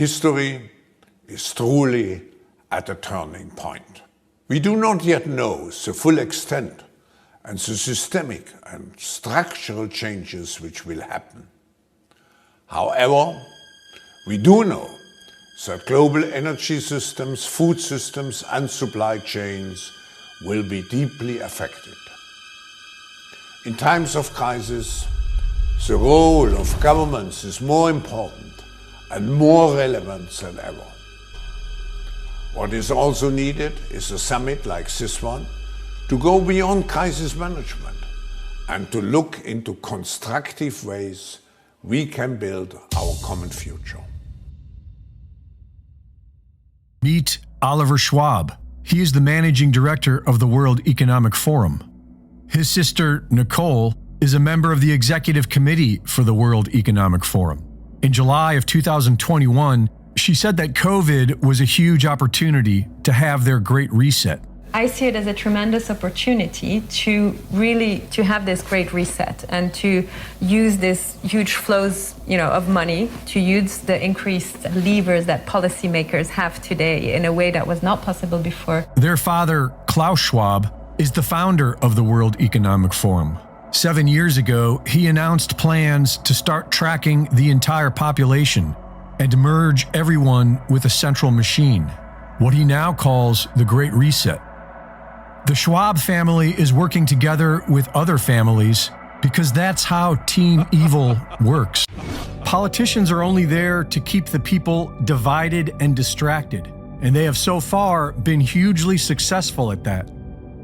History is truly at a turning point. We do not yet know the full extent and the systemic and structural changes which will happen. However, we do know that global energy systems, food systems and supply chains will be deeply affected. In times of crisis, the role of governments is more important and more relevant than ever. What is also needed is a summit like this one to go beyond crisis management and to look into constructive ways we can build our common future. Meet Oliver Schwab. He is the managing director of the World Economic Forum. His sister, Nicole, is a member of the executive committee for the World Economic Forum. In July of 2021, she said that COVID was a huge opportunity to have their Great Reset. I see it as a tremendous opportunity to have this great reset and to use this huge flows, of money, to use the increased levers that policymakers have today in a way that was not possible before. Their father, Klaus Schwab, is the founder of the World Economic Forum. 7 years ago, he announced plans to start tracking the entire population and merge everyone with a central machine, what he now calls the Great Reset. The Schwab family is working together with other families because that's how Team Evil works. Politicians are only there to keep the people divided and distracted, and they have so far been hugely successful at that.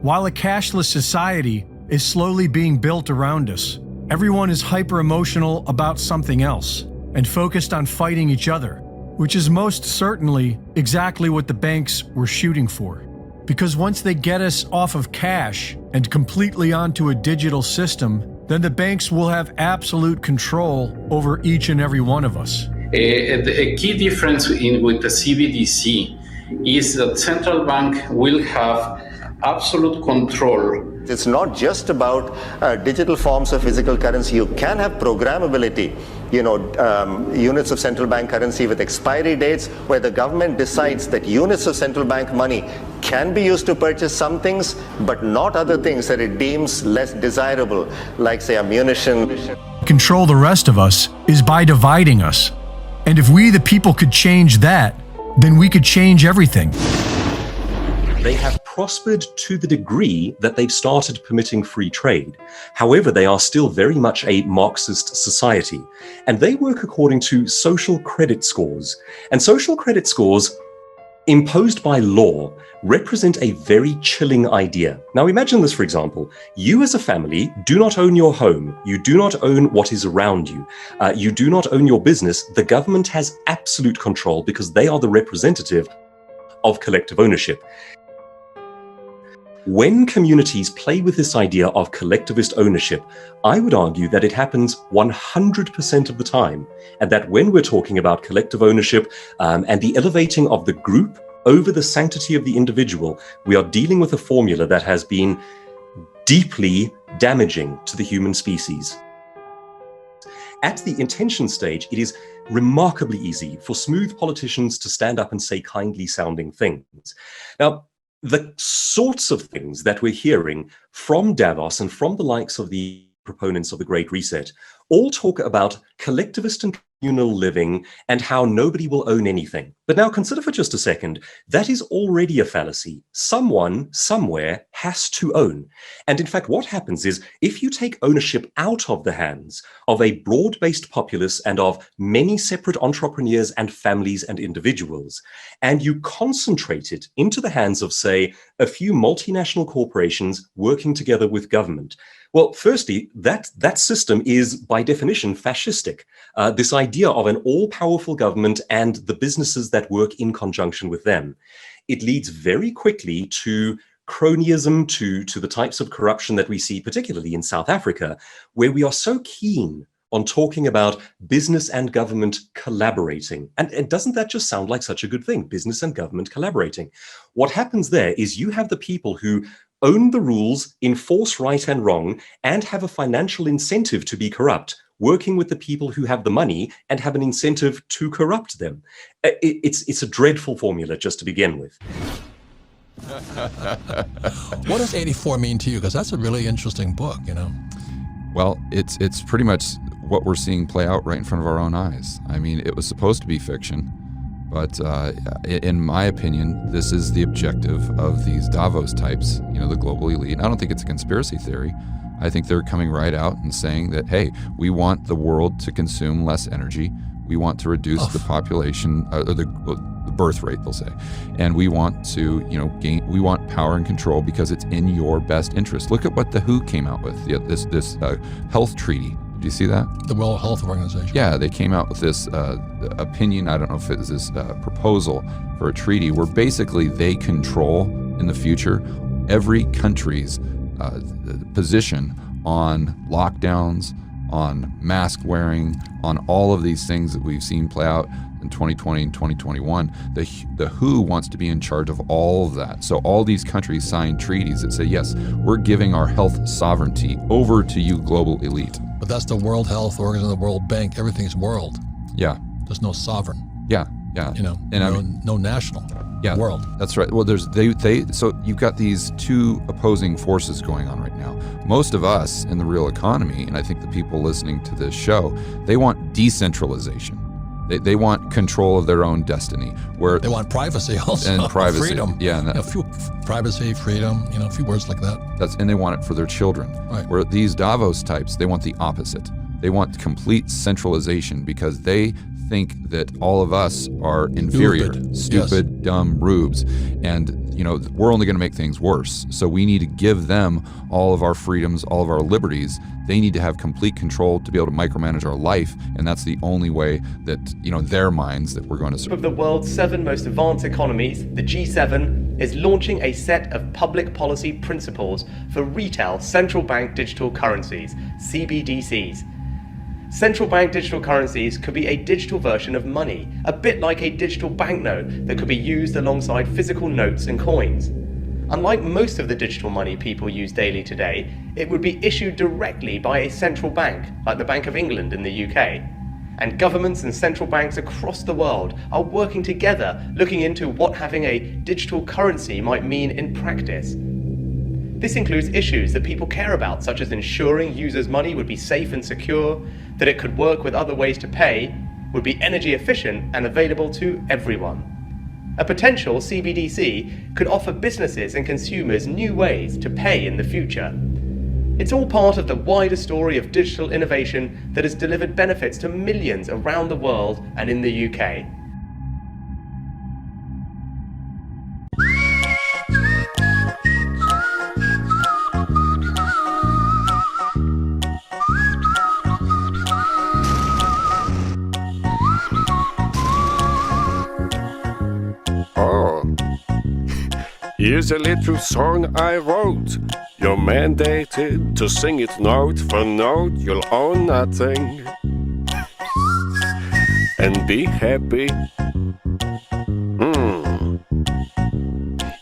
While a cashless society is slowly being built around us, everyone is hyper-emotional about something else and focused on fighting each other, which is most certainly exactly what the banks were shooting for. Because once they get us off of cash and completely onto a digital system, then the banks will have absolute control over each and every one of us. A key difference with the CBDC is that central bank will have absolute control. It's not just about digital forms of physical currency. You can have programmability, units of central bank currency with expiry dates where the government decides that units of central bank money can be used to purchase some things, but not other things that it deems less desirable, like say ammunition. Control the rest of us is by dividing us. And if we, the people, could change that, then we could change everything. They have prospered to the degree that they've started permitting free trade. However, they are still very much a Marxist society, and they work according to social credit scores. And social credit scores imposed by law represent a very chilling idea. Now imagine this, for example. You as a family do not own your home. You do not own what is around you. You do not own your business. The government has absolute control because they are the representative of collective ownership. When communities play with this idea of collectivist ownership, I would argue that it happens 100% of the time, and that when we're talking about collective ownership and the elevating of the group over the sanctity of the individual, we are dealing with a formula that has been deeply damaging to the human species. At the intention stage, it is remarkably easy for smooth politicians to stand up and say kindly sounding things. Now, the sorts of things that we're hearing from Davos and from the likes of the proponents of the Great Reset all talk about collectivist and communal living and how nobody will own anything. But now consider for just a second, that is already a fallacy. Someone, somewhere, has to own. And in fact, what happens is, if you take ownership out of the hands of a broad-based populace and of many separate entrepreneurs and families and individuals, and you concentrate it into the hands of, say, a few multinational corporations working together with government, well, firstly, that system is by definition fascistic. This idea of an all-powerful government and the businesses that work in conjunction with them. It leads very quickly to cronyism, to the types of corruption that we see, particularly in South Africa, where we are so keen on talking about business and government collaborating. And doesn't that just sound like such a good thing? Business and government collaborating. What happens there is you have the people who own the rules, enforce right and wrong, and have a financial incentive to be corrupt, working with the people who have the money and have an incentive to corrupt them. It's a dreadful formula just to begin with. What does 84 mean to you? Because that's a really interesting book, you know. Well, it's pretty much what we're seeing play out right in front of our own eyes. I mean, it was supposed to be fiction, but in my opinion, this is the objective of these Davos types, you know, the global elite. I don't think it's a conspiracy theory. I think they're coming right out and saying that, hey, we want the world to consume less energy. We want to reduce the population, or the birth rate, they'll say, and we want to, you know, we want power and control because it's in your best interest. Look at what the WHO came out with, this health treaty. Did you see that? The World Health Organization. Yeah, they came out with this opinion. I don't know if it was this proposal for a treaty where basically they control in the future every country's position on lockdowns, on mask wearing, on all of these things that we've seen play out in 2020 and 2021. The WHO wants to be in charge of all of that. So all these countries sign treaties that say, yes, we're giving our health sovereignty over to you, global elite. But that's the World Health Organization, the World Bank. Everything's world. Yeah. There's no sovereign. Yeah. You know, And no national. Yeah, world. That's right. Well, so you've got these two opposing forces going on right now. Most of us in the real economy, and I think the people listening to this show, they want decentralization. They want control of their own destiny. Where they want privacy also. And privacy. Freedom. Yeah. And privacy, freedom, you know, a few words like that. And they want it for their children. Right. Where these Davos types, they want the opposite. They want complete centralization because they think that all of us are inferior, stupid, yes. Dumb rubes, and you know we're only going to make things worse. So we need to give them all of our freedoms, all of our liberties. They need to have complete control to be able to micromanage our life, and that's the only way that their minds that we're going to serve. Of the world's 7 most advanced economies, the G7 is launching a set of public policy principles for retail central bank digital currencies, CBDCs. Central bank digital currencies could be a digital version of money, a bit like a digital banknote that could be used alongside physical notes and coins. Unlike most of the digital money people use daily today, it would be issued directly by a central bank, like the Bank of England in the UK. And governments and central banks across the world are working together, looking into what having a digital currency might mean in practice. This includes issues that people care about, such as ensuring users' money would be safe and secure, that it could work with other ways to pay, would be energy efficient and available to everyone. A potential CBDC could offer businesses and consumers new ways to pay in the future. It's all part of the wider story of digital innovation that has delivered benefits to millions around the world and in the UK. Here's a little song I wrote. You're mandated to sing it note for note. You'll own nothing and be happy.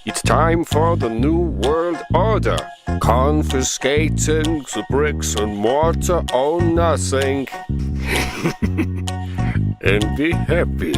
It's time for the new world order. Confiscating the bricks and mortar, own nothing and be happy.